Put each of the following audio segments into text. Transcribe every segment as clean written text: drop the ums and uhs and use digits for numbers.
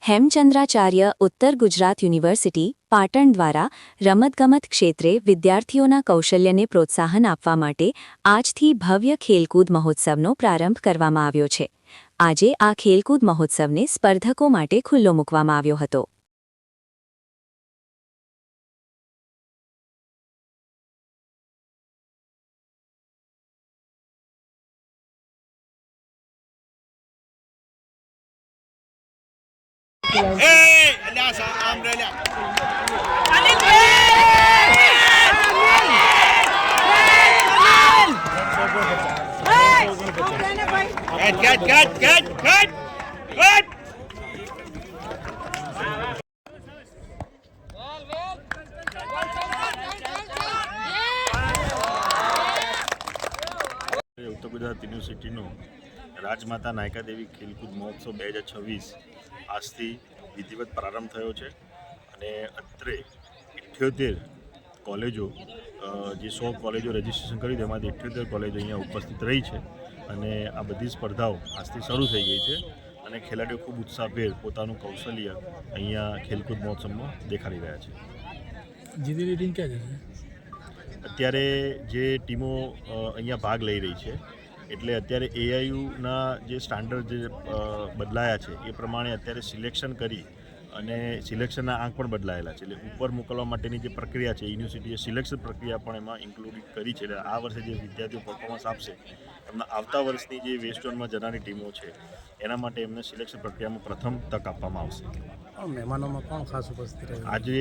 હેમચંદ્રાચાર્ય ઉત્તર ગુજરાત યુનિવર્સિટી પાટણ દ્વારા રમતગમત ક્ષેત્રે વિદ્યાર્થીઓના કૌશલ્યને પ્રોત્સાહન આપવા માટે આજથી ભવ્ય ખેલકૂદ મહોત્સવનો પ્રારંભ કરવામાં આવ્યો છે। આજે આ ખેલકૂદ મહોત્સવને સ્પર્ધકો માટે ખુલ્લો મૂકવામાં આવ્યો હતો। ઉત્તર ગુજરાત યુનિવર્સિટીનો રાજમાતા નાયકા દેવી ખેલકૂદ મહોત્સવ 2026 આજથી વિધિવત પ્રારંભ થયો છે અને અત્રે 78 કોલેજો જે 100 કોલેજો રજીસ્ટ્રેશન કર્યું તેમાંથી 78 કોલેજો અહીંયા ઉપસ્થિત રહી છે અને આ બધી સ્પર્ધાઓ આજથી શરૂ થઈ ગઈ છે અને ખેલાડીઓ ખૂબ ઉત્સાહભેર પોતાનું કૌશલ્ય અહીંયા ખેલકૂદ મહોત્સવમાં દેખાડી રહ્યા છે। જીતેલી ટીમ ક્યાં જશે? અત્યારે જે ટીમો અહીંયા ભાગ લઈ રહી છે એટલે અત્યારે એઆઈયુના જે સ્ટાન્ડર્ડ જે બદલાયા છે એ પ્રમાણે અત્યારે સિલેક્શન કરી અને સિલેક્શનના આંક પણ બદલાયેલા છે, એટલે ઉપર મોકલવા માટેની જે પ્રક્રિયા છે યુનિવર્સિટીએ સિલેક્શન પ્રક્રિયા પણ એમાં ઇન્ક્લુડ કરી છે। એટલે આ વર્ષે જે વિદ્યાર્થીઓ પરફોર્મન્સ આપશે એમના આવતા વર્ષની જે વેસ્ટ ઝોનમાં જનારી ટીમો છે એના માટે એમને સિલેક્શન પ્રક્રિયામાં પ્રથમ તક આપવામાં આવશે। મહેમાનોમાં કોણ ખાસ ઉપસ્થિત રહ્યું? આજે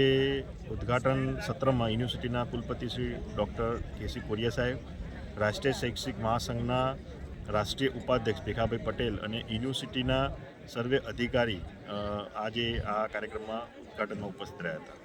ઉદ્ઘાટન સત્રમાં યુનિવર્સિટીના કુલપતિ શ્રી ડૉક્ટર કેસી કોરિયા સાહેબ, રાષ્ટ્રીય શૈક્ષિક મહાસંઘના રાષ્ટ્રીય ઉપાધ્યક્ષ ભીખાભાઈ પટેલ અને યુનિવર્સિટીના સર્વે અધિકારી આજે આ કાર્યક્રમમાં ઉદ્ઘાટનમાં ઉપસ્થિત રહ્યા હતા।